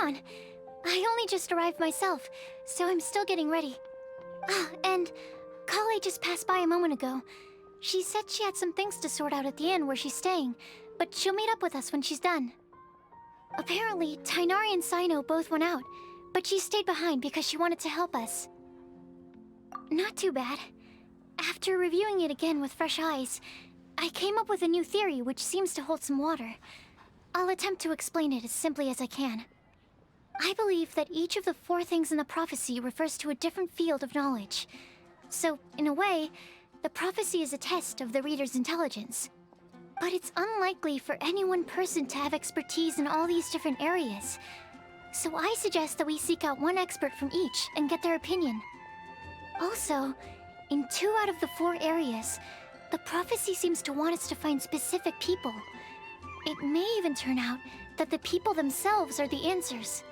on. I only just arrived myself, so I'm still getting ready. Ah, and Kale just passed by a moment ago. She said she had some things to sort out at the inn where she's staying, but she'll meet up with us when she's done. Apparently, Tainari and Sino both went out, but she stayed behind because she wanted to help us. Not too bad. After reviewing it again with fresh eyes, I came up with a new theory which seems to hold some water. I'll attempt to explain it as simply as I can. I believe that each of the 4 things in the prophecy refers to a different field of knowledge. So, in a way, the prophecy is a test of the reader's intelligence. But it's unlikely for any one person to have expertise in all these different areas. So I suggest that we seek out one expert from each and get their opinion. Also, in 2 out of the 4 areas, the prophecy seems to want us to find specific people. It may even turn out that the people themselves are the answers.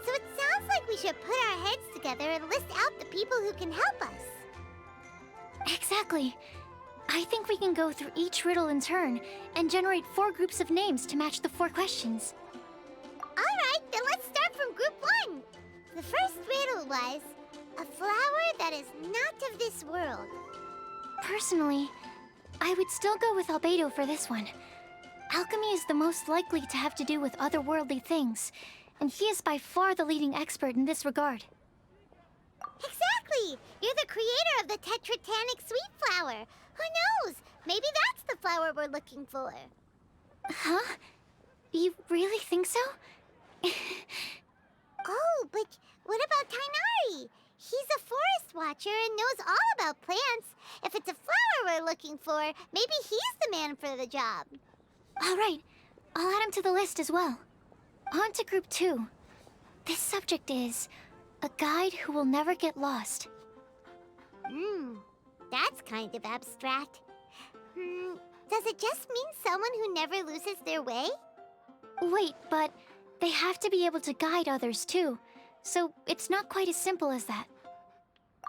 So it sounds like we should put our heads together and list out the people who can help us. Exactly. I think we can go through each riddle in turn and generate 4 groups of names to match the 4 questions. Alright, then let's start from group 1. The first riddle was, a flower that is not of this world. Personally, I would still go with Albedo for this one. Alchemy is the most likely to have to do with otherworldly things, and he is by far the leading expert in this regard. Exactly! You're the creator of the tetratanic sweet flower. Who knows? Maybe that's the flower we're looking for. Huh? You really think so? Oh, but what about Tainari? He's a forest watcher and knows all about plants. If it's a flower we're looking for, maybe he's the man for the job. All right, I'll add him to the list as well. On to group 2. This subject is a guide who will never get lost. That's kind of abstract. Does it just mean someone who never loses their way? Wait, but they have to be able to guide others too, so it's not quite as simple as that.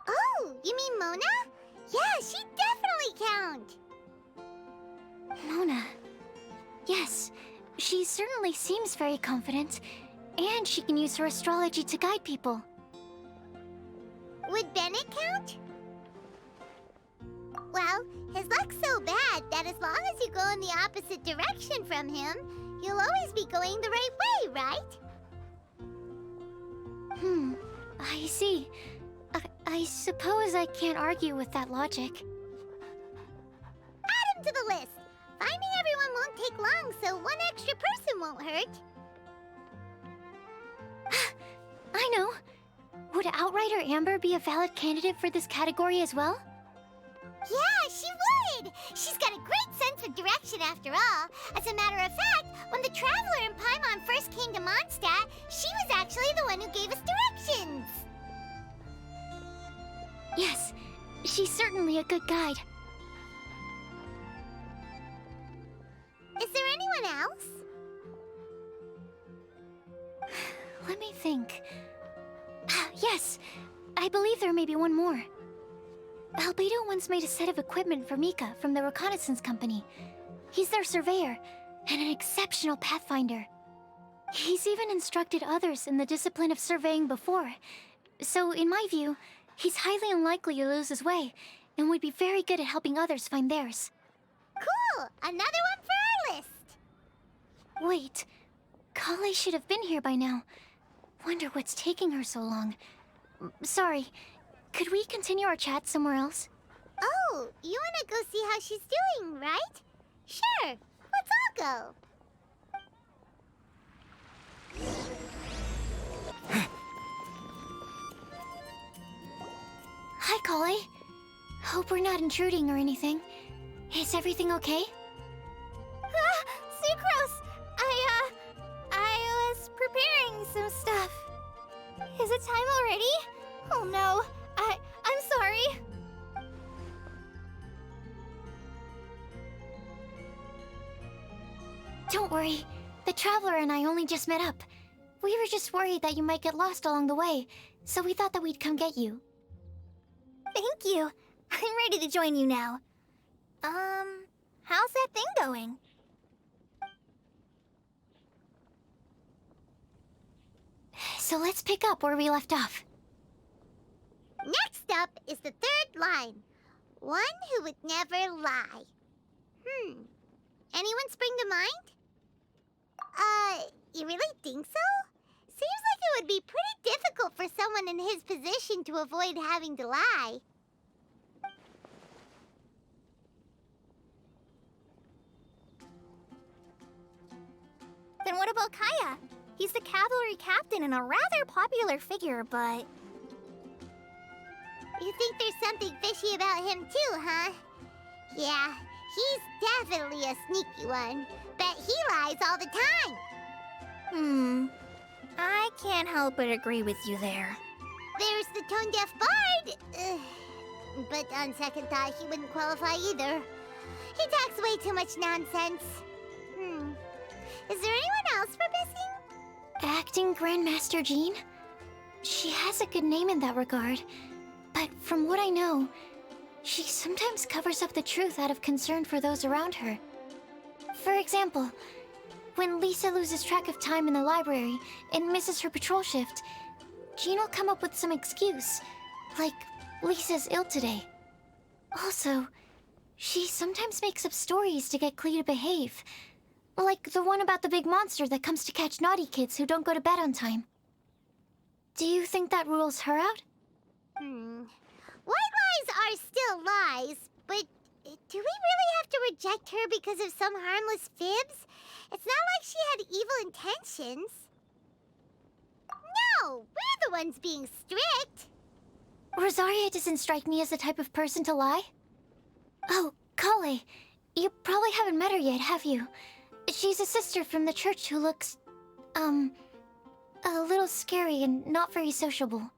Oh, you mean Mona? Yeah, she definitely count. Mona. Yes, she certainly seems very confident, and she can use her astrology to guide people. Would Bennett count? Well, his luck's so bad that as long as you go in the opposite direction from him, you'll always be going the right way, right? I see. I suppose I can't argue with that logic. Add him to the list. Finding everyone won't take long, so one extra person won't hurt. I know. Would Outrider Amber be a valid candidate for this category as well? Yeah, she would! She's got a great sense of direction after all. As a matter of fact, when the Traveler and Paimon first came to Mondstadt, she was actually the one who gave us directions. Yes, she's certainly a good guide. Is there anyone else? Let me think. Yes, I believe there may be one more. Albedo once made a set of equipment for Mika from the reconnaissance company. He's their surveyor and an exceptional pathfinder. He's even instructed others in the discipline of surveying before. So, in my view, he's highly unlikely to lose his way and would be very good at helping others find theirs. Cool! Another one for our list! Wait, Kale should have been here by now. Wonder what's taking her so long. Sorry, could we continue our chat somewhere else? Oh, you wanna go see how she's doing, right? Sure, let's all go. Hi, Kale. Hope we're not intruding or anything. Is everything okay? Sucrose! I was preparing some stuff. Is it time already? Oh no, I'm sorry. Don't worry. The Traveler and I only just met up. We were just worried that you might get lost along the way, so we thought that we'd come get you. Thank you. I'm ready to join you now. How's that thing going? So let's pick up where we left off. Next up is the third line. One who would never lie. Anyone spring to mind? You really think so? Seems like it would be pretty difficult for someone in his position to avoid having to lie. Then what about Kaya? He's the cavalry captain and a rather popular figure, but... You think there's something fishy about him too, huh? Yeah, he's definitely a sneaky one. Bet he lies all the time. I can't help but agree with you there. There's the tone-deaf bard. But on second thought, he wouldn't qualify either. He talks way too much nonsense. Is there anyone else we're missing? Acting Grandmaster Jean? She has a good name in that regard. But from what I know, she sometimes covers up the truth out of concern for those around her. For example, when Lisa loses track of time in the library and misses her patrol shift, Jean will come up with some excuse, like Lisa's ill today. Also, she sometimes makes up stories to get Klee to behave, like the one about the big monster that comes to catch naughty kids who don't go to bed on time. Do you think that rules her out? White lies are still lies, but do we really have to reject her because of some harmless fibs? It's not like she had evil intentions. No, we're the ones being strict. Rosaria doesn't strike me as the type of person to lie. Oh, Kale, you probably haven't met her yet, have you? She's a sister from the church who looks, a little scary and not very sociable.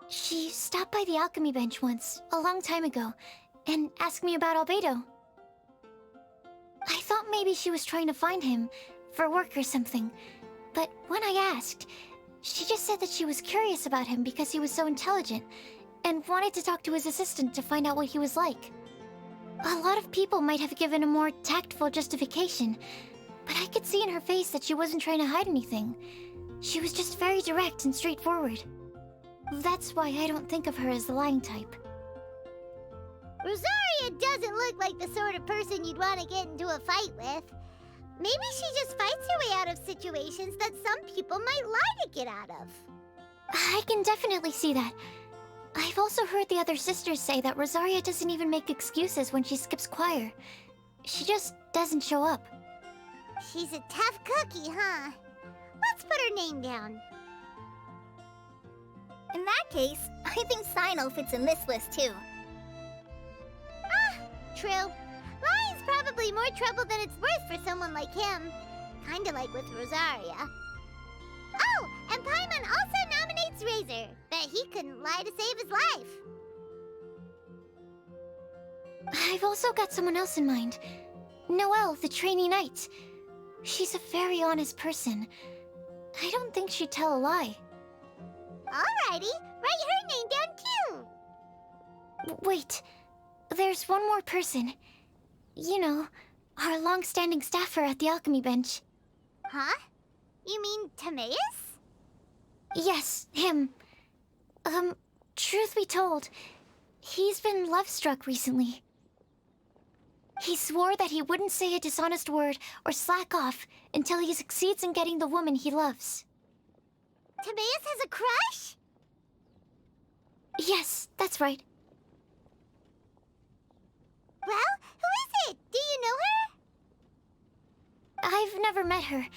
She stopped by the alchemy bench once, a long time ago, and asked me about Albedo. I thought maybe she was trying to find him, for work or something, but when I asked, she just said that she was curious about him because he was so intelligent, and wanted to talk to his assistant to find out what he was like. A lot of people might have given a more tactful justification, but I could see in her face that she wasn't trying to hide anything. She was just very direct and straightforward. That's why I don't think of her as the lying type. Rosaria doesn't look like the sort of person you'd want to get into a fight with. Maybe she just fights her way out of situations that some people might lie to get out of. I can definitely see that. I've also heard the other sisters say that Rosaria doesn't even make excuses when she skips choir. She just doesn't show up. She's a tough cookie, huh? Let's put her name down. In that case, I think Sino fits in this list too. True. Lying's probably more trouble than it's worth for someone like him. Kinda like with Rosaria. Oh, and Paimon also nominates Razor. Bet he couldn't lie to save his life. I've also got someone else in mind. Noelle, the trainee knight. She's a very honest person. I don't think she'd tell a lie. Alrighty, write her name down too. Wait, there's one more person. You know, our long-standing staffer at the alchemy bench. Huh? You mean Timaeus? Yes, him. Truth be told, he's been love-struck recently. He swore that he wouldn't say a dishonest word or slack off until he succeeds in getting the woman he loves. Timaeus has a crush? Yes, that's right. Well, who is it? Do you know her? I've never met her.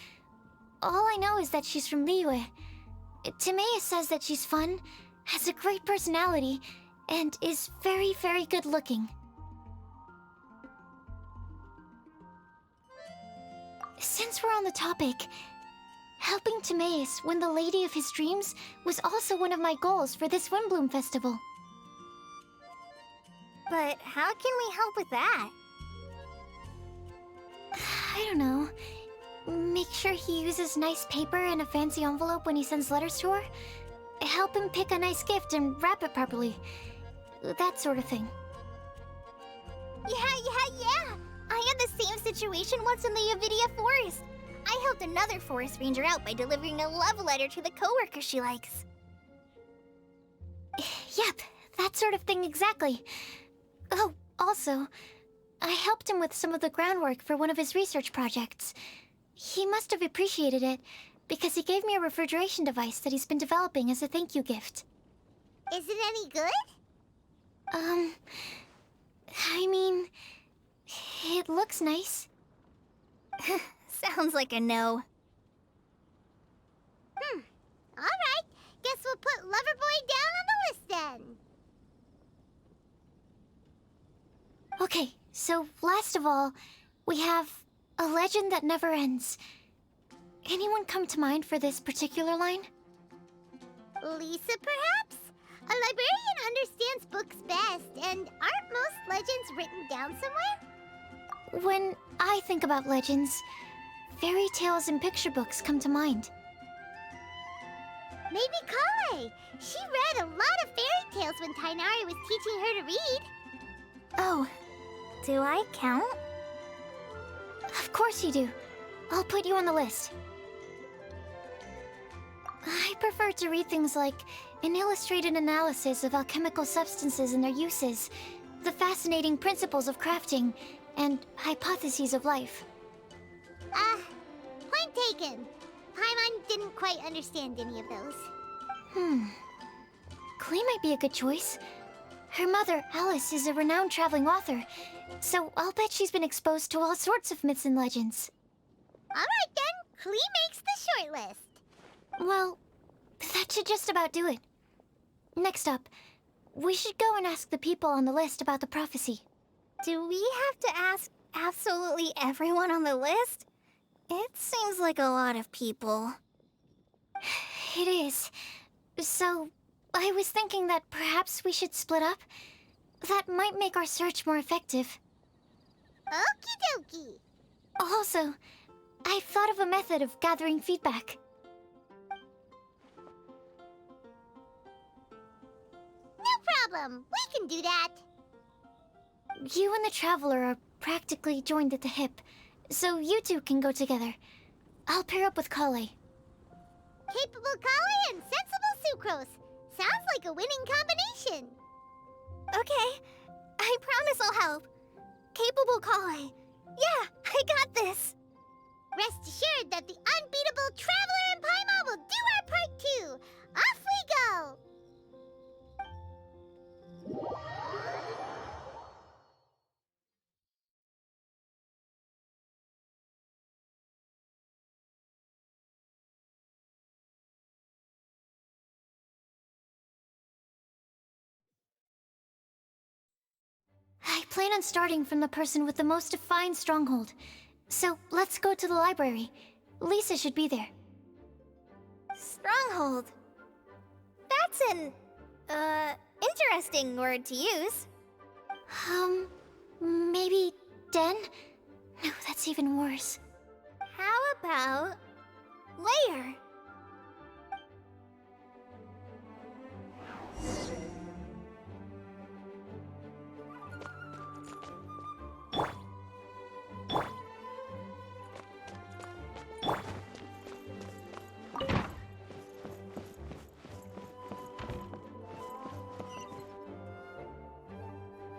All I know is that she's from Liyue. Timaeus says that she's fun, has a great personality, and is very, very good looking. Since we're on the topic, helping Timaeus win the lady of his dreams was also one of my goals for this Windblume festival. But how can we help with that? I don't know. Make sure he uses nice paper and a fancy envelope when he sends letters to her. Help him pick a nice gift and wrap it properly. That sort of thing. Yeah. I had the same situation once in the Avidia Forest. I helped another forest ranger out by delivering a love letter to the coworker she likes. Yep, that sort of thing exactly. Oh, also, I helped him with some of the groundwork for one of his research projects. He must have appreciated it, because he gave me a refrigeration device that he's been developing as a thank you gift. Is it any good? I mean, it looks nice. Sounds like a no. Alright, guess we'll put Loverboy down on the list then. Okay, so last of all, we have a legend that never ends. Anyone come to mind for this particular line? Lisa, perhaps? A librarian understands books best, and aren't most legends written down somewhere? When I think about legends, fairy tales and picture books come to mind. Maybe Kale. She read a lot of fairy tales when Tainari was teaching her to read. Oh, do I count? Of course you do. I'll put you on the list. I prefer to read things like an illustrated analysis of alchemical substances and their uses, the fascinating principles of crafting, and hypotheses of life. Point taken. Paimon didn't quite understand any of those. Klee might be a good choice. Her mother, Alice, is a renowned traveling author, so I'll bet she's been exposed to all sorts of myths and legends. Alright then, Klee makes the short list. Well, that should just about do it. Next up, we should go and ask the people on the list about the prophecy. Do we have to ask absolutely everyone on the list? It seems like a lot of people. It is. So, I was thinking that perhaps we should split up. That might make our search more effective. Okie dokie. Also, I've thought of a method of gathering feedback. No problem. We can do that. You and the Traveler are practically joined at the hip, so you two can go together. I'll pair up with Kale. Capable Kale and sensible Sucrose. Sounds like a winning combination. Okay, I promise I'll help. Capable Kale. Yeah, I got this. Rest assured that the unbeatable Traveler and Paimon will do our part too. Off we go. I plan on starting from the person with the most defined stronghold. So, let's go to the library. Lisa should be there. Stronghold. That's an, interesting word to use. Maybe den? No, that's even worse. How about layer?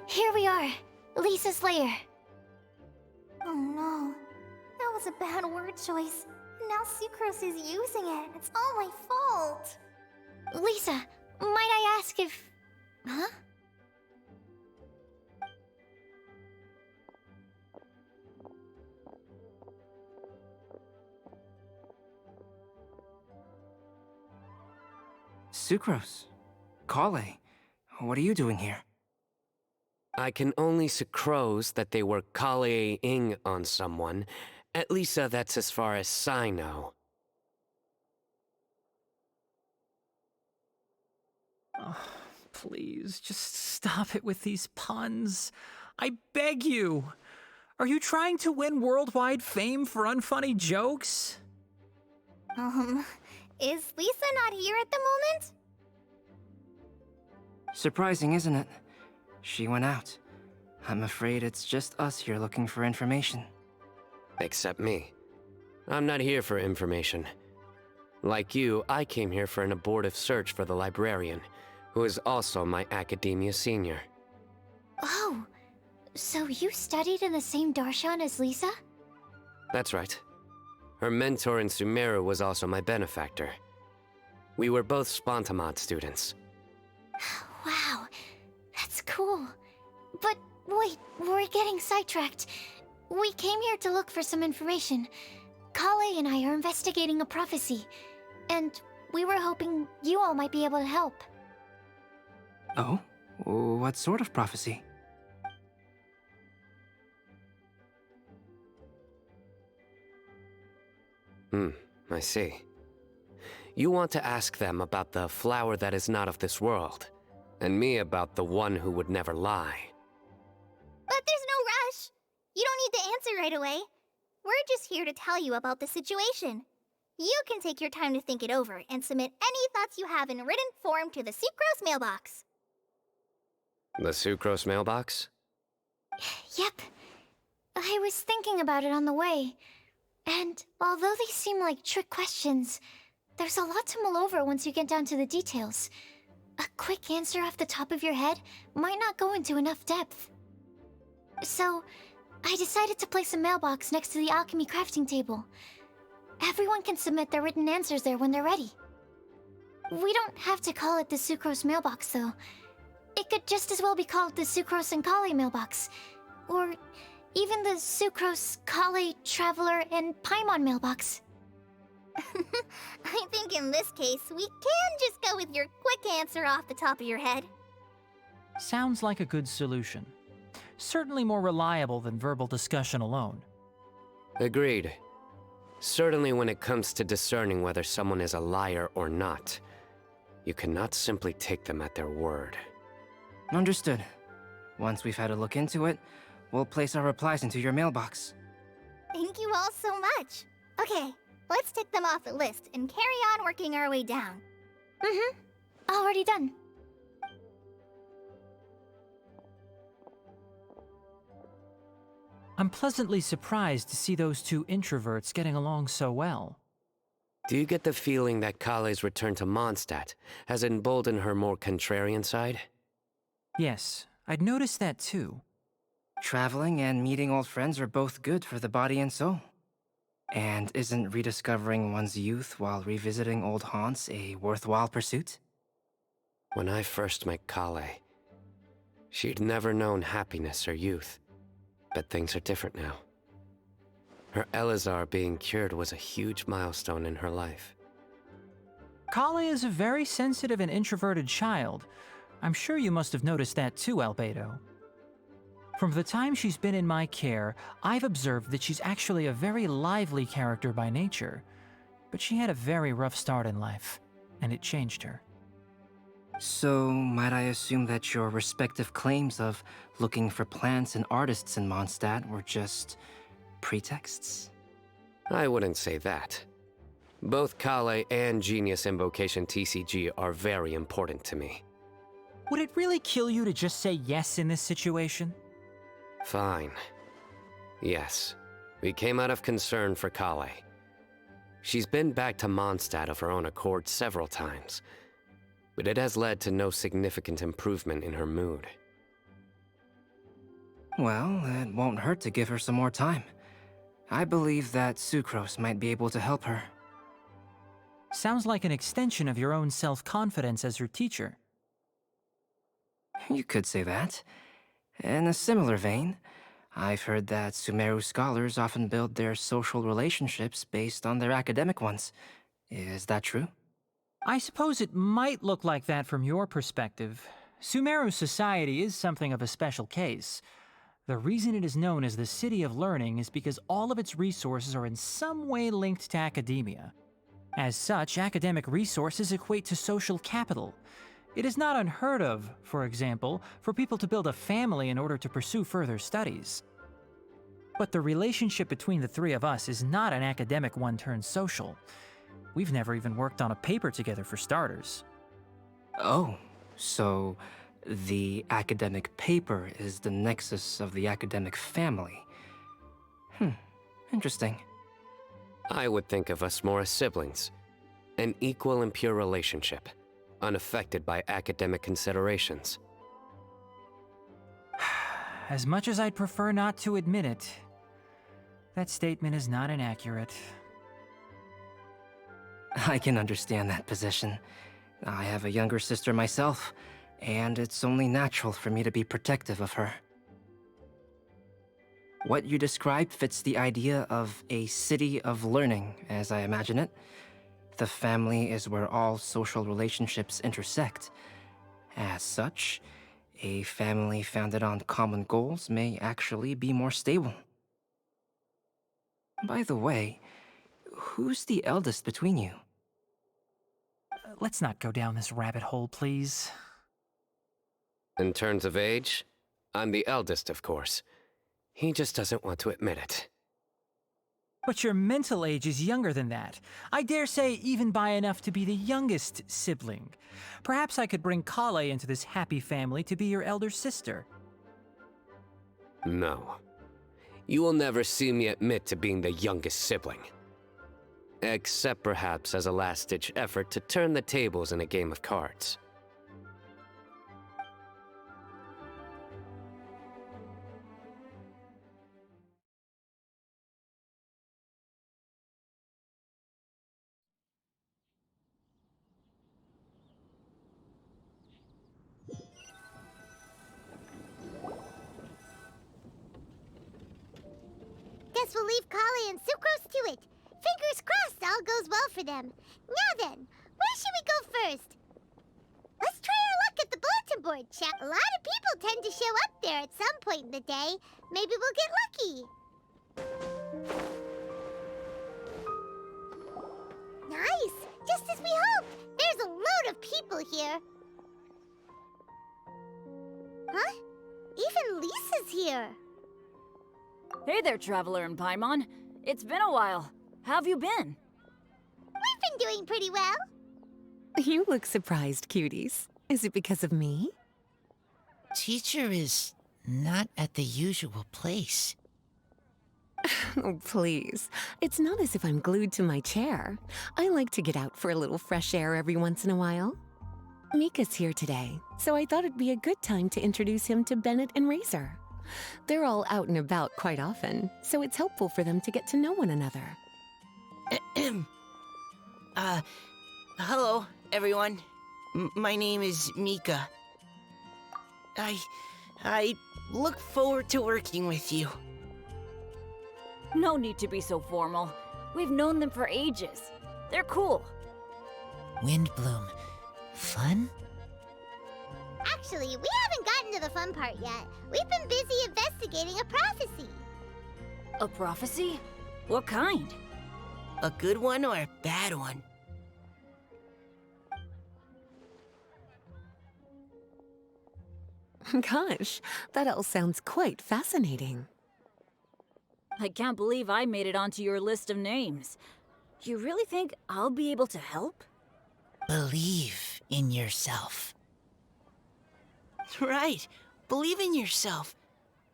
Here we are, Lisa's lair. Oh no, that was a bad word choice. Now Sucrose is using it. It's all my fault. Lisa, might I ask if... Huh? Sucrose. Kale. What are you doing here? I can only sucrose that they were Kale-ing on someone. At least that's as far as I know. Oh, please, just stop it with these puns. I beg you. Are you trying to win worldwide fame for unfunny jokes? Is Lisa not here at the moment? Surprising, isn't it? She went out. I'm afraid it's just us here looking for information. Except me. I'm not here for information. Like you, I came here for an abortive search for the librarian, who is also my academia senior. Oh, so you studied in the same darshan as Lisa? That's right. Her mentor in Sumeru was also my benefactor. We were both Spontamod students. Wow, that's cool. But wait, we're getting sidetracked. We came here to look for some information. Kale and I are investigating a prophecy, and we were hoping you all might be able to help. Oh? What sort of prophecy? I see. You want to ask them about the flower that is not of this world, and me about the one who would never lie. But there's no rush. You don't need to answer right away. We're just here to tell you about the situation. You can take your time to think it over and submit any thoughts you have in written form to the Sucrose mailbox. The Sucrose mailbox? Yep. I was thinking about it on the way. And although they seem like trick questions, there's a lot to mull over once you get down to the details. A quick answer off the top of your head might not go into enough depth. So, I decided to place a mailbox next to the alchemy crafting table. Everyone can submit their written answers there when they're ready. We don't have to call it the Sucrose mailbox, though. It could just as well be called the Sucrose and Kale mailbox. Or even the Sucrose, Kale, Traveler, and Paimon mailbox. I think in this case, we can just go with your quick answer off the top of your head. Sounds like a good solution. Certainly more reliable than verbal discussion alone. Agreed. Certainly when it comes to discerning whether someone is a liar or not, you cannot simply take them at their word. Understood. Once we've had a look into it, we'll place our replies into your mailbox. Thank you all so much. Okay, let's tick them off the list and carry on working our way down. Already done. I'm pleasantly surprised to see those two introverts getting along so well. Do you get the feeling that Kale's return to Mondstadt has emboldened her more contrarian side? Yes, I'd noticed that too. Traveling and meeting old friends are both good for the body and soul. And isn't rediscovering one's youth while revisiting old haunts a worthwhile pursuit? When I first met Kale, she'd never known happiness or youth. But things are different now. Her Elazar being cured was a huge milestone in her life. Kale is a very sensitive and introverted child. I'm sure you must have noticed that too, Albedo. From the time she's been in my care, I've observed that she's actually a very lively character by nature. But she had a very rough start in life, and it changed her. So, might I assume that your respective claims of looking for plants and artists in Mondstadt were just pretexts? I wouldn't say that. Both Kale and Genius Invocation TCG are very important to me. Would it really kill you to just say yes in this situation? Fine. Yes, we came out of concern for Kale. She's been back to Mondstadt of her own accord several times, but it has led to no significant improvement in her mood. Well, it won't hurt to give her some more time. I believe that Sucrose might be able to help her. Sounds like an extension of your own self-confidence as her teacher. You could say that. In a similar vein, I've heard that Sumeru scholars often build their social relationships based on their academic ones. Is that true? I suppose it might look like that from your perspective. Sumeru society is something of a special case. The reason it is known as the City of Learning is because all of its resources are in some way linked to academia. As such, academic resources equate to social capital. It is not unheard of, for example, for people to build a family in order to pursue further studies. But the relationship between the three of us is not an academic one turned social. We've never even worked on a paper together for starters. Oh, so the academic paper is the nexus of the academic family. Interesting. I would think of us more as siblings. An equal and pure relationship, unaffected by academic considerations. As much as I'd prefer not to admit it, that statement is not inaccurate. I can understand that position. I have a younger sister myself, and it's only natural for me to be protective of her. What you described fits the idea of a city of learning, as I imagine it. The family is where all social relationships intersect. As such, a family founded on common goals may actually be more stable. By the way, who's the eldest between you? Let's not go down this rabbit hole, please. In terms of age, I'm the eldest, of course. He just doesn't want to admit it. But your mental age is younger than that. I dare say even by enough to be the youngest sibling. Perhaps I could bring Kale into this happy family to be your elder sister. No. You will never see me admit to being the youngest sibling. Except perhaps as a last-ditch effort to turn the tables in a game of cards. Guess we'll leave Kali and Sucrose to it. Fingers crossed all goes well for them. Now then, where should we go first? Let's try our luck at the bulletin board, chat. A lot of people tend to show up there at some point in the day. Maybe we'll get lucky. Nice! Just as we hoped! There's a load of people here. Huh? Even Lisa's here. Hey there, Traveler and Paimon. It's been a while. How have you been? We've been doing pretty well. You look surprised, cuties. Is it because of me? Teacher is not at the usual place. Oh, please. It's not as if I'm glued to my chair. I like to get out for a little fresh air every once in a while. Mika's here today, so I thought it'd be a good time to introduce him to Bennett and Razor. They're all out and about quite often, so it's helpful for them to get to know one another. Hello, everyone. My name is Mika. I look forward to working with you. No need to be so formal. We've known them for ages. They're cool. Windblume. Fun? Actually, we haven't gotten to the fun part yet. We've been busy investigating a prophecy. A prophecy? What kind? A good one or a bad one? Gosh, that all sounds quite fascinating. I can't believe I made it onto your list of names. You really think I'll be able to help? Believe in yourself. Right. Believe in yourself.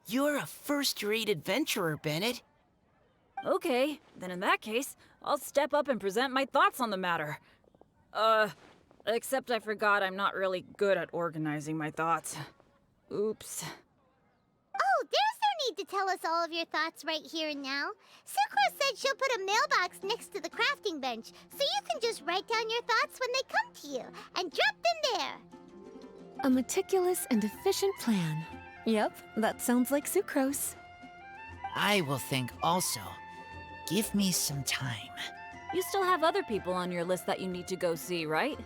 You're a first-rate adventurer, Bennett. Okay, then in that case, I'll step up and present my thoughts on the matter. Except I forgot I'm not really good at organizing my thoughts. Oops. Oh, there's no need to tell us all of your thoughts right here and now. Sakura said she'll put a mailbox next to the crafting bench, so you can just write down your thoughts when they come to you, and drop them there. A meticulous and efficient plan. Yep, that sounds like sucrose. I will think also. Give me some time. You still have other people on your list that you need to go see, right?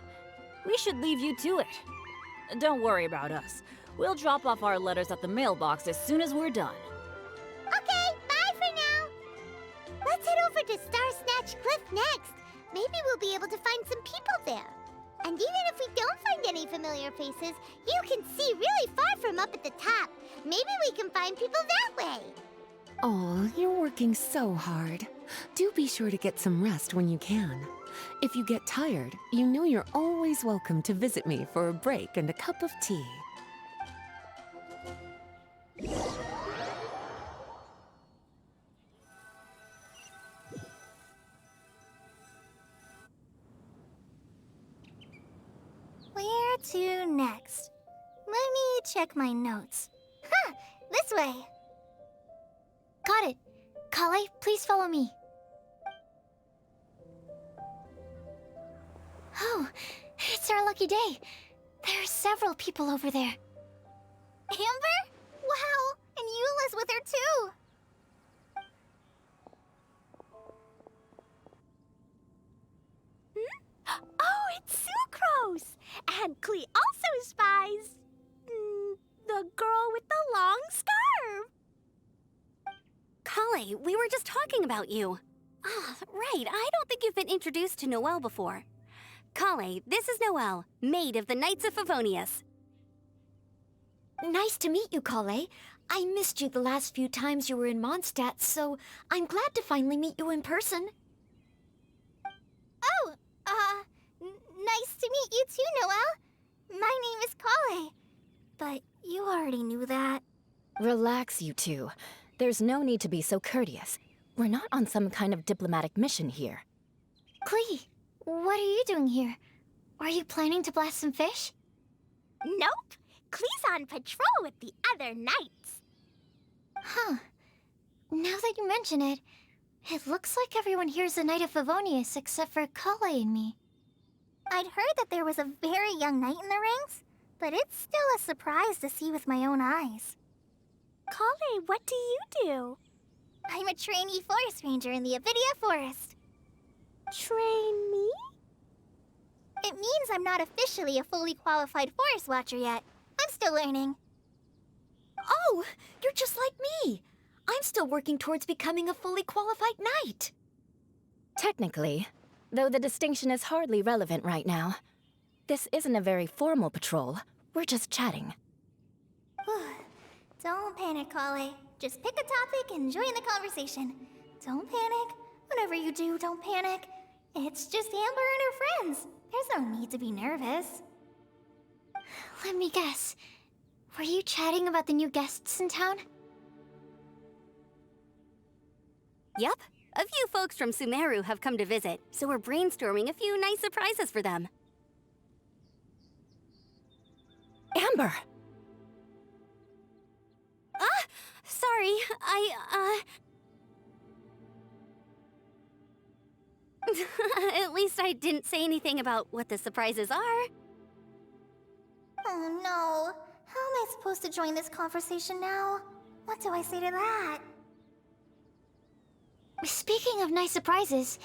We should leave you to it. Don't worry about us. We'll drop off our letters at the mailbox as soon as we're done. Okay, bye for now. Let's head over to Star Snatch Cliff next. Maybe we'll be able to find some people there. And even if we don't find any familiar faces, you can see really far from up at the top. Maybe we can find people that way. Oh, you're working so hard. Do be sure to get some rest when you can. If you get tired, you know you're always welcome to visit me for a break and a cup of tea. to next? Let me check my notes. Huh, this way. Got it. Kale, please follow me. Oh, it's our lucky day. There are several people over there. Amber? Wow, and Eula's with her too. Oh, it's Sucrose! And Klee also spies the girl with the long scarf. Kale, we were just talking about you. Ah, right, I don't think you've been introduced to Noelle before. Kale, this is Noelle, maid of the Knights of Favonius. Nice to meet you, Kale. I missed you the last few times you were in Mondstadt, so I'm glad to finally meet you in person. Oh, nice to meet you too, Noelle. My name is Kale. But you already knew that. Relax, you two. There's no need to be so courteous. We're not on some kind of diplomatic mission here. Klee, what are you doing here? Are you planning to blast some fish? Nope. Klee's on patrol with the other knights. Huh. Now that you mention it, it looks like everyone here's a Knight of Favonius except for Kale and me. I'd heard that there was a very young knight in the ranks, but it's still a surprise to see with my own eyes. Kale, what do you do? I'm a trainee forest ranger in the Avidia Forest. Trainee? It means I'm not officially a fully qualified forest watcher yet. I'm still learning. Oh, you're just like me. I'm still working towards becoming a fully qualified knight. Technically, though the distinction is hardly relevant right now. This isn't a very formal patrol. We're just chatting. Don't panic, Kale. Just pick a topic and join the conversation. Don't panic. Whatever you do, don't panic. It's just Amber and her friends. There's no need to be nervous. Let me guess. Were you chatting about the new guests in town? Yup, a few folks from Sumeru have come to visit, so we're brainstorming a few nice surprises for them. Amber! Sorry, At least I didn't say anything about what the surprises are. Oh no. How am I supposed to join this conversation now? What do I say to that? Speaking of nice surprises,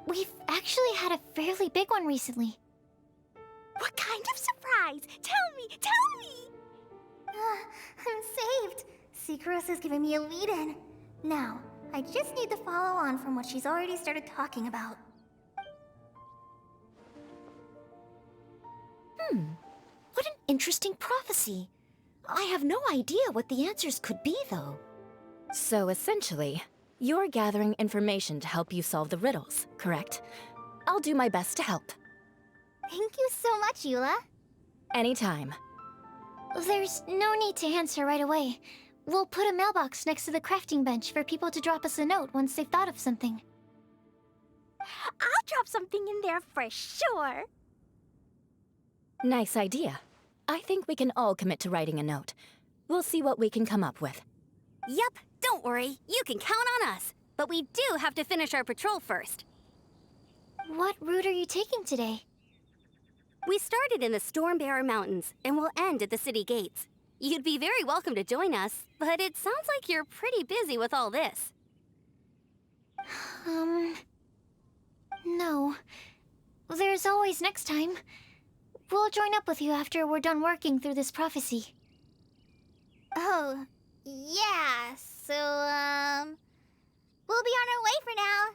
we've actually had a fairly big one recently. What kind of surprise? Tell me, tell me! I'm saved. Sucrose is giving me a lead-in. Now, I just need to follow on from what she's already started talking about. What an interesting prophecy. I have no idea what the answers could be, though. So essentially, you're gathering information to help you solve the riddles, correct? I'll do my best to help. Thank you so much, Eula. Anytime. There's no need to answer right away. We'll put a mailbox next to the crafting bench for people to drop us a note once they've thought of something. I'll drop something in there for sure. Nice idea. I think we can all commit to writing a note. We'll see what we can come up with. Yup, don't worry, you can count on us. But we do have to finish our patrol first. What route are you taking today? We started in the Stormbearer Mountains, and we'll end at the city gates. You'd be very welcome to join us, but it sounds like you're pretty busy with all this. No. There's always next time. We'll join up with you after we're done working through this prophecy. Oh, yeah, so, we'll be on our way for now.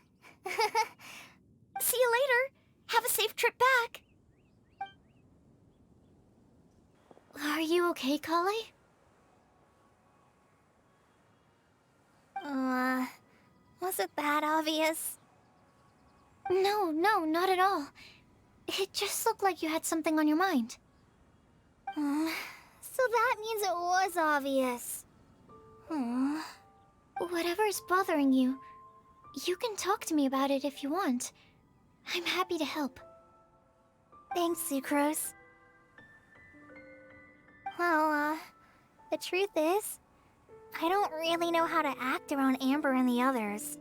See you later. Have a safe trip back. Are you okay, Kale? Was it that obvious? No, not at all. It just looked like you had something on your mind. So that means it was obvious. Whatever's bothering you, you can talk to me about it if you want. I'm happy to help. Thanks, Sucrose. Well, the truth is, I don't really know how to act around Amber and the others.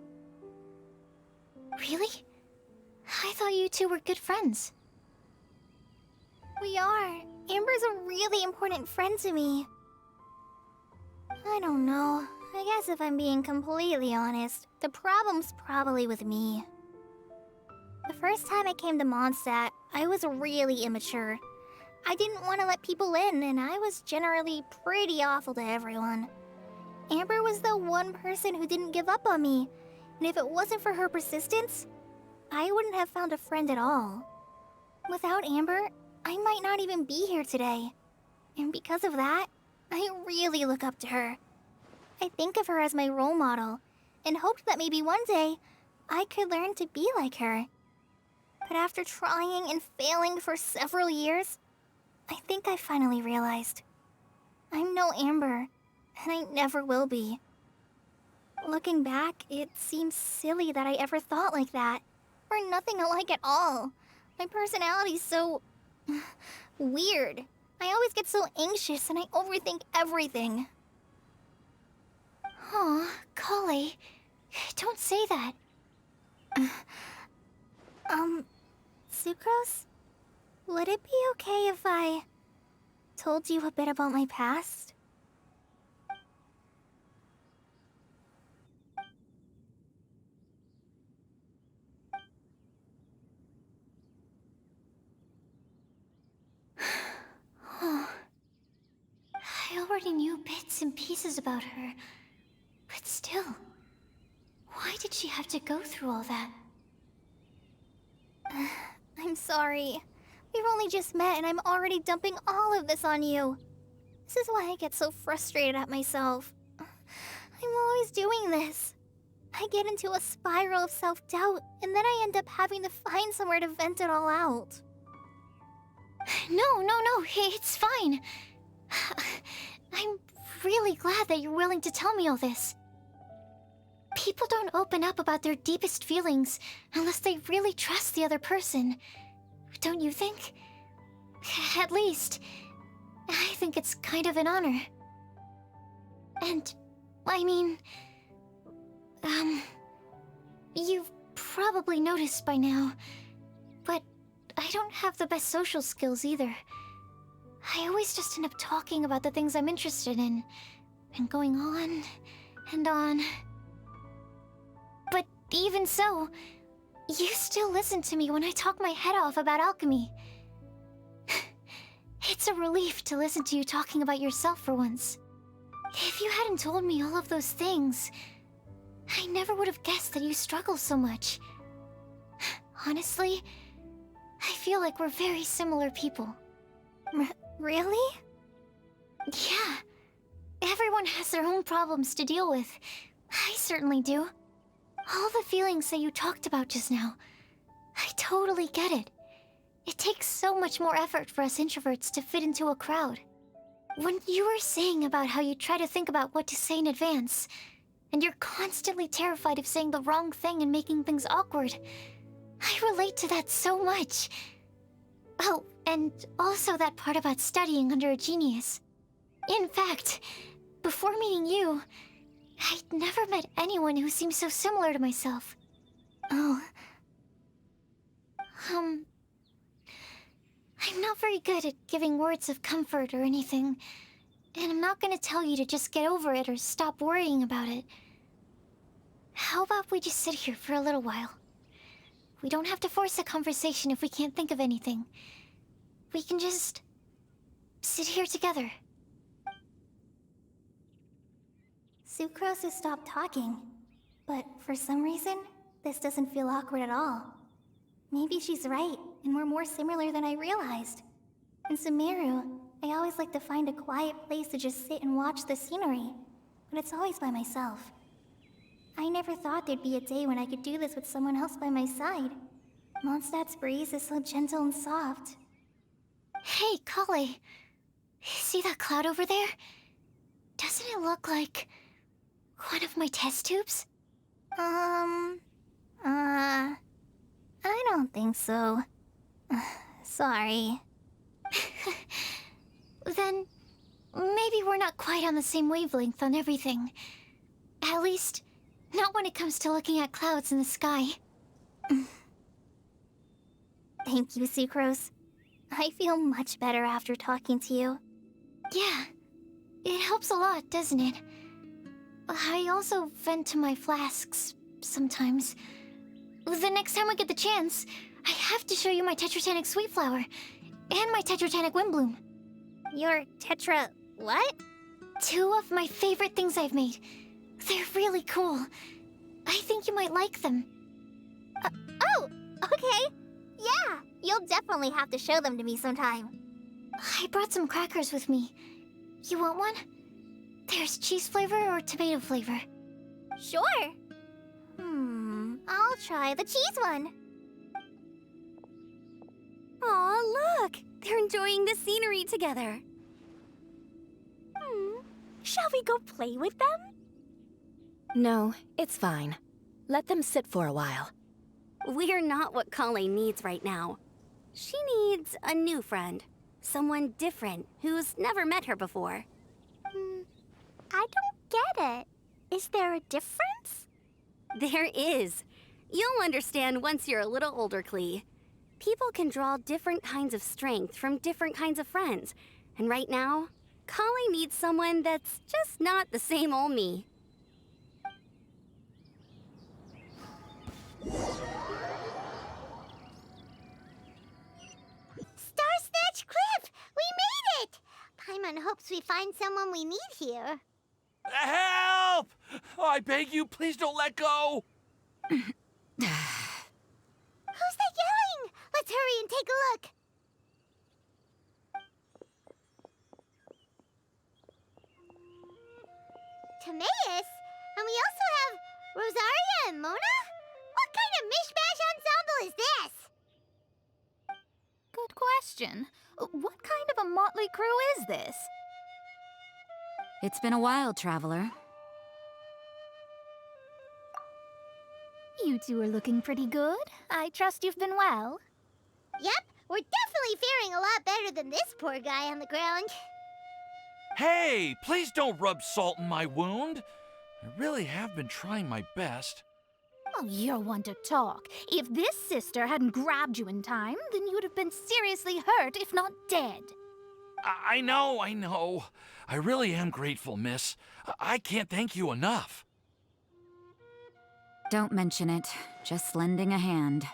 Really? I thought you two were good friends. We are. Amber's a really important friend to me. I don't know. I guess if I'm being completely honest, the problem's probably with me. The first time I came to Mondstadt, I was really immature. I didn't want to let people in, and I was generally pretty awful to everyone. Amber was the one person who didn't give up on me, and if it wasn't for her persistence, I wouldn't have found a friend at all. Without Amber, I might not even be here today. And because of that, I really look up to her. I think of her as my role model, and hoped that maybe one day I could learn to be like her. But after trying and failing for several years, I think I finally realized. I'm no Amber, and I never will be. Looking back, it seems silly that I ever thought like that. We're nothing alike at all. My personality's so... weird. I always get so anxious and I overthink everything. Aw, Kale. Don't say that. Sucrose? Would it be okay if I told you a bit about my past? I already knew bits and pieces about her. But still, why did she have to go through all that? I'm sorry. We've only just met and I'm already dumping all of this on you. This is why I get so frustrated at myself. I'm always doing this. I get into a spiral of self-doubt, and then I end up having to find somewhere to vent it all out. No, it's fine. I'm really glad that you're willing to tell me all this. People don't open up about their deepest feelings unless they really trust the other person. Don't you think? At least, I think it's kind of an honor. And, I mean... you've probably noticed by now, but I don't have the best social skills either. I always just end up talking about the things I'm interested in, and going on and on. But even so, you still listen to me when I talk my head off about alchemy. It's a relief to listen to you talking about yourself for once. If you hadn't told me all of those things, I never would have guessed that you struggle so much. Honestly, I feel like we're very similar people. Really? Yeah. Everyone has their own problems to deal with. I certainly do. All the feelings that you talked about just now, I totally get it. It takes so much more effort for us introverts to fit into a crowd. When you were saying about how you try to think about what to say in advance, and you're constantly terrified of saying the wrong thing and making things awkward, I relate to that so much. Oh, and also that part about studying under a genius. In fact, before meeting you, I'd never met anyone who seemed so similar to myself. Oh. I'm not very good at giving words of comfort or anything, and I'm not gonna tell you to just get over it or stop worrying about it. How about we just sit here for a little while? We don't have to force a conversation if we can't think of anything. We can just sit here together. Sucrose has stopped talking, but for some reason, this doesn't feel awkward at all. Maybe she's right, and we're more similar than I realized. In Sumeru, I always like to find a quiet place to just sit and watch the scenery, but it's always by myself. I never thought there'd be a day when I could do this with someone else by my side. Mondstadt's breeze is so gentle and soft. Hey, Kale. See that cloud over there? Doesn't it look like one of my test tubes? I don't think so. Sorry. Then maybe we're not quite on the same wavelength on everything. At least, not when it comes to looking at clouds in the sky. Thank you, Sucrose. I feel much better after talking to you. Yeah, it helps a lot, doesn't it? I also vent to my flasks sometimes. The next time I get the chance, I have to show you my Tetratanic Sweet Flower and my Tetratanic Windblume. Your Tetra... what? 2 of my favorite things I've made. They're really cool. I think you might like them. Oh, okay. Yeah, you'll definitely have to show them to me sometime. I brought some crackers with me. You want one? There's cheese flavor or tomato flavor. Sure. I'll try the cheese one. Aw, look! They're enjoying the scenery together. Shall we go play with them? No, it's fine. Let them sit for a while. We're not what Colleen needs right now. She needs a new friend. Someone different who's never met her before. I don't get it. Is there a difference? There is. You'll understand once you're a little older, Klee. People can draw different kinds of strength from different kinds of friends. And right now, Colleen needs someone that's just not the same old me. Star Snatch Cliff! We made it! Paimon hopes we find someone we need here. Help! Oh, I beg you, please don't let go! Who's that yelling? Let's hurry and take a look. Timaeus? And we also have Rosaria and Mona? What kind of mishmash ensemble is this? Good question. What kind of a motley crew is this? It's been a while, Traveler. You two are looking pretty good. I trust you've been well. Yep, we're definitely faring a lot better than this poor guy on the ground. Hey, please don't rub salt in my wound. I really have been trying my best. Oh, you're one to talk. If this sister hadn't grabbed you in time, then you'd have been seriously hurt, if not dead. I know. I really am grateful, miss. I can't thank you enough. Don't mention it. Just lending a hand.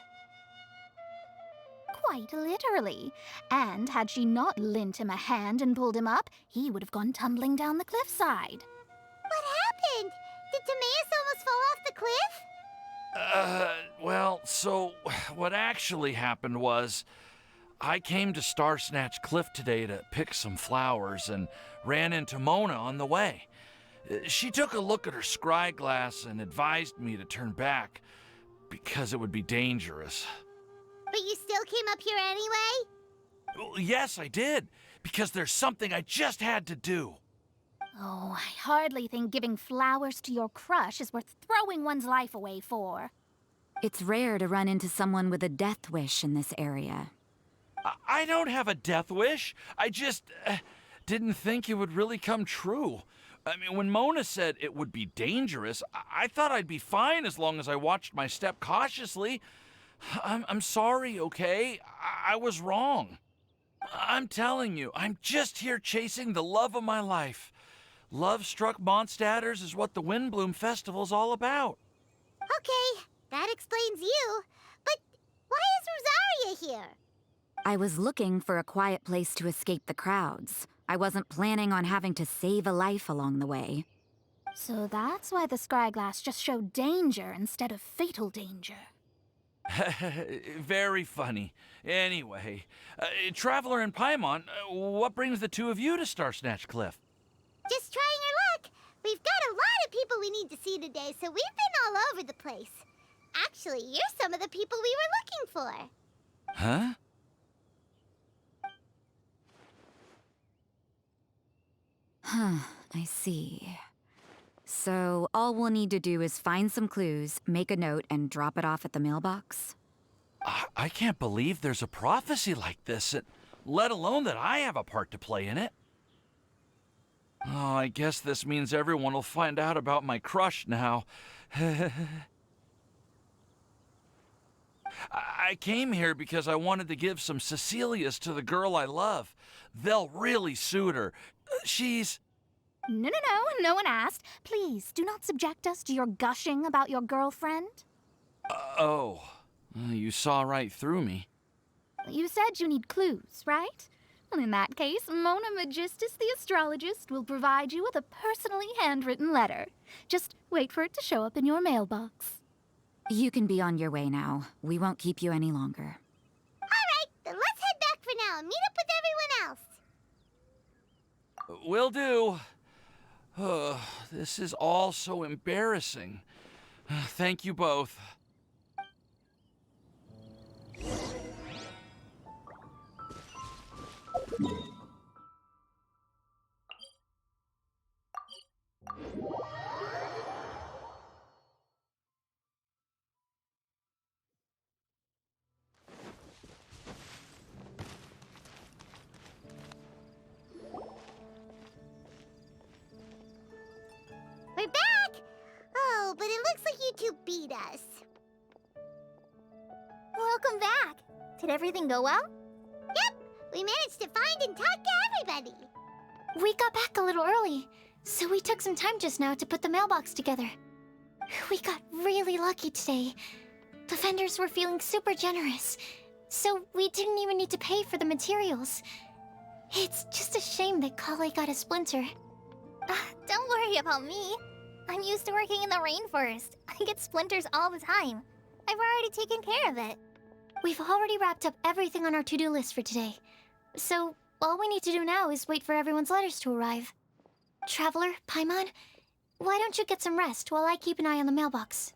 Quite literally. And had she not lent him a hand and pulled him up, he would have gone tumbling down the cliffside. What happened? Did Timaeus almost fall off the cliff? Well, so what actually happened was I came to Star Snatch Cliff today to pick some flowers and ran into Mona on the way. She took a look at her scry glass and advised me to turn back because it would be dangerous. But you still came up here anyway? Well, yes, I did, because there's something I just had to do. Oh, I hardly think giving flowers to your crush is worth throwing one's life away for. It's rare to run into someone with a death wish in this area. I don't have a death wish. I just didn't think it would really come true. I mean, when Mona said it would be dangerous, I thought I'd be fine as long as I watched my step cautiously. I'm sorry, okay? I was wrong. I'm telling you, I'm just here chasing the love of my life. Love-struck Mondstadters is what the Windblume Festival's all about. Okay, that explains you. But why is Rosaria here? I was looking for a quiet place to escape the crowds. I wasn't planning on having to save a life along the way. So that's why the scryglass just showed danger instead of fatal danger. Very funny. Anyway, Traveler and Paimon, what brings the two of you to Star Snatch Cliff? Just trying our luck. We've got a lot of people we need to see today, so we've been all over the place. Actually, you're some of the people we were looking for. Huh? I see. So all we'll need to do is find some clues, make a note, and drop it off at the mailbox? I can't believe there's a prophecy like this, let alone that I have a part to play in it. Oh, I guess this means everyone will find out about my crush now. I came here because I wanted to give some Cecilias to the girl I love. They'll really suit her. She's... No, no one asked. Please, do not subject us to your gushing about your girlfriend. Oh, you saw right through me. You said you need clues, right? Well, in that case, Mona Magistus the astrologist will provide you with a personally handwritten letter. Just wait for it to show up in your mailbox. You can be on your way now. We won't keep you any longer. All right, then let's head back for now and meet up with everyone else. Will do. This is all so embarrassing. Thank you both. We're back! Oh, but it looks like you two beat us. Welcome back. Did everything go well? Yep, we managed to find and talk to everybody. We got back a little early, so we took some time just now to put the mailbox together. We got really lucky today. The vendors were feeling super generous, so we didn't even need to pay for the materials. It's just a shame that Kale got a splinter. Don't worry about me. I'm used to working in the rainforest. I get splinters all the time. I've already taken care of it. We've already wrapped up everything on our to-do list for today. So, all we need to do now is wait for everyone's letters to arrive. Traveler, Paimon, why don't you get some rest while I keep an eye on the mailbox?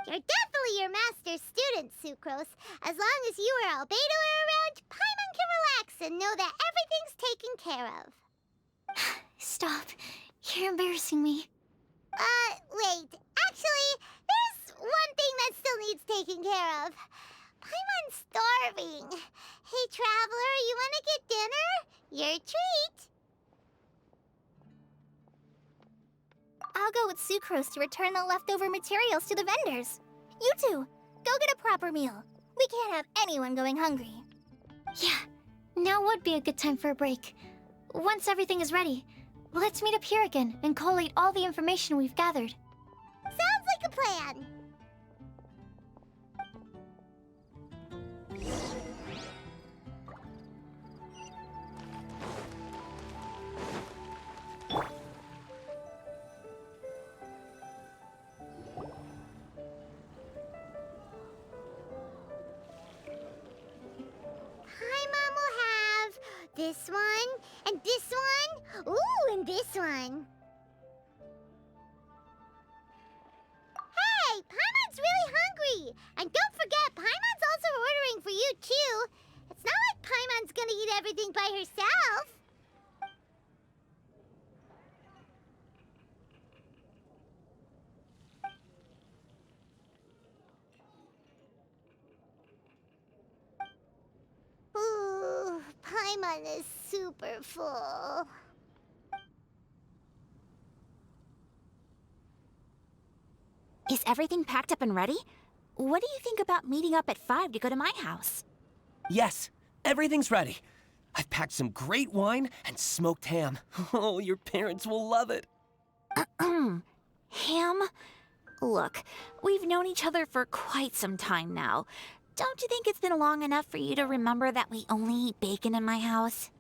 You're definitely your master's student, Sucrose. As long as you or Albedo are around, Paimon can relax and know that everything's taken care of. Stop. You're embarrassing me. Wait. Actually, there's one thing that still needs taking care of. Paimon's starving. Hey, Traveler, you want to get dinner? Your treat. I'll go with Sucrose to return the leftover materials to the vendors. You two, go get a proper meal. We can't have anyone going hungry. Yeah, now would be a good time for a break. Once everything is ready, let's meet up here again and collate all the information we've gathered. Sounds like a plan. Paimon will have this one, and this one, ooh, and this one. Hey, Paimon's really hungry! And don't forget, Paimon's also ordering for you, too. It's not like Paimon's gonna eat everything by herself. Ooh, Paimon is super full. Is everything packed up and ready? What do you think about meeting up at 5 to go to my house? Yes, everything's ready. I've packed some great wine and smoked ham. Oh, your parents will love it. Ham? Look, we've known each other for quite some time now. Don't you think it's been long enough for you to remember that we only eat bacon in my house?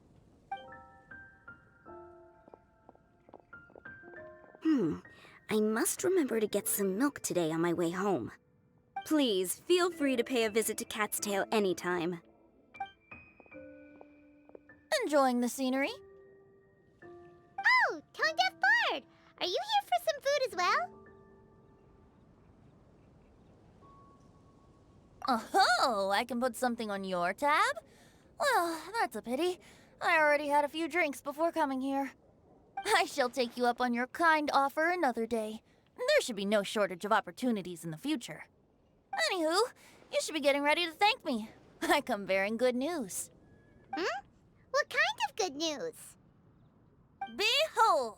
I must remember to get some milk today on my way home. Please, feel free to pay a visit to Cat's Tail anytime. Enjoying the scenery? Oh, Tone Deaf Bard! Are you here for some food as well? Oh, I can put something on your tab? Well, that's a pity. I already had a few drinks before coming here. I shall take you up on your kind offer another day. There should be no shortage of opportunities in the future. Anywho, you should be getting ready to thank me. I come bearing good news. Hmm? What kind of good news? Behold!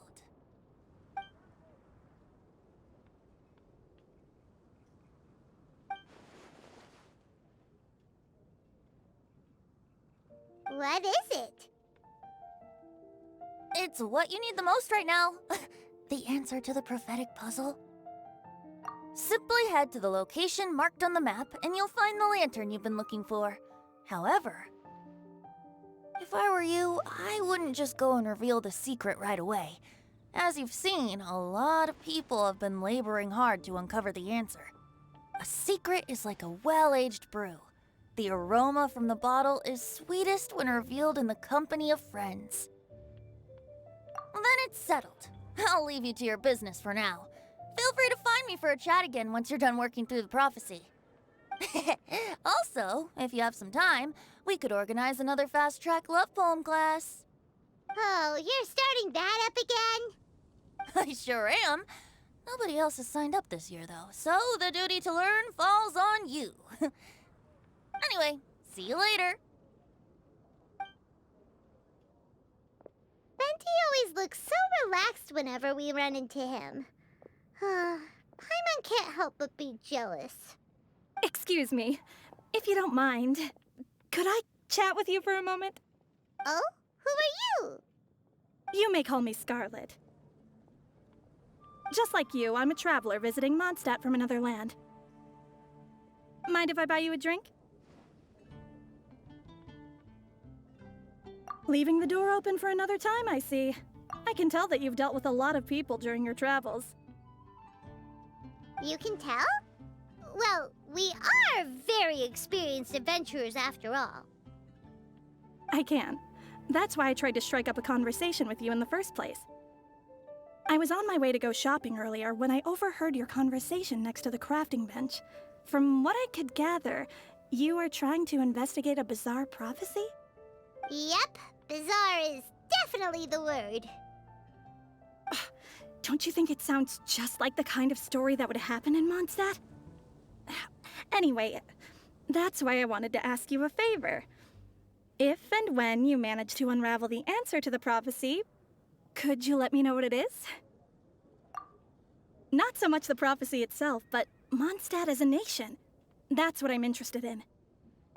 What is it? It's what you need the most right now. The answer to the prophetic puzzle. Simply head to the location marked on the map and you'll find the lantern you've been looking for. However, if I were you, I wouldn't just go and reveal the secret right away. As you've seen, a lot of people have been laboring hard to uncover the answer. A secret is like a well-aged brew. The aroma from the bottle is sweetest when revealed in the company of friends. Then it's settled. I'll leave you to your business for now. Feel free to find me for a chat again once you're done working through the prophecy. Also, if you have some time, we could organize another fast-track love poem class. Oh, you're starting that up again? I sure am. Nobody else has signed up this year, though, so the duty to learn falls on you. Anyway, see you later. Benti always looks so relaxed whenever we run into him. Paimon can't help but be jealous. Excuse me, if you don't mind, could I chat with you for a moment? Oh? Who are you? You may call me Scarlet. Just like you, I'm a traveler visiting Mondstadt from another land. Mind if I buy you a drink? Leaving the door open for another time, I see. I can tell that you've dealt with a lot of people during your travels. You can tell? Well, we are very experienced adventurers after all. I can. That's why I tried to strike up a conversation with you in the first place. I was on my way to go shopping earlier when I overheard your conversation next to the crafting bench. From what I could gather, you are trying to investigate a bizarre prophecy? Yep, bizarre is definitely the word. Don't you think it sounds just like the kind of story that would happen in Mondstadt? Anyway, that's why I wanted to ask you a favor. If and when you manage to unravel the answer to the prophecy, could you let me know what it is? Not so much the prophecy itself, but Mondstadt as a nation. That's what I'm interested in.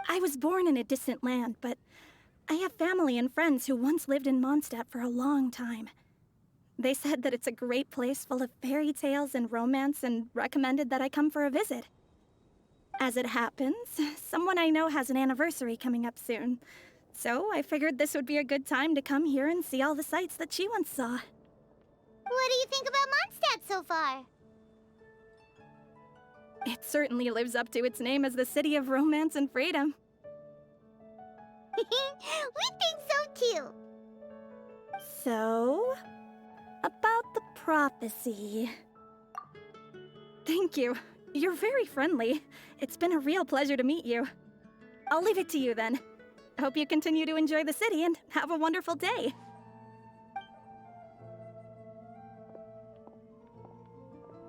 I was born in a distant land, but I have family and friends who once lived in Mondstadt for a long time. They said that it's a great place full of fairy tales and romance and recommended that I come for a visit. As it happens, someone I know has an anniversary coming up soon. So I figured this would be a good time to come here and see all the sights that she once saw. What do you think about Mondstadt so far? It certainly lives up to its name as the city of romance and freedom. We think so too. So, about the prophecy. Thank you. You're very friendly. It's been a real pleasure to meet you. I'll leave it to you then. I hope you continue to enjoy the city and have a wonderful day.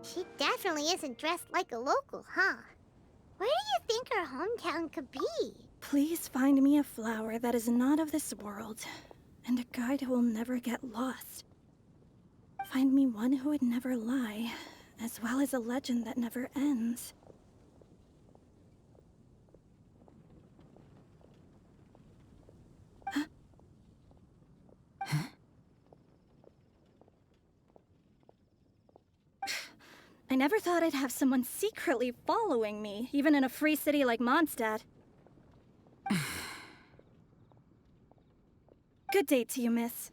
She definitely isn't dressed like a local, huh? Where do you think her hometown could be? Please find me a flower that is not of this world, and a guide who will never get lost. Find me one who would never lie, as well as a legend that never ends. I never thought I'd have someone secretly following me, even in a free city like Mondstadt. Good day to you, miss.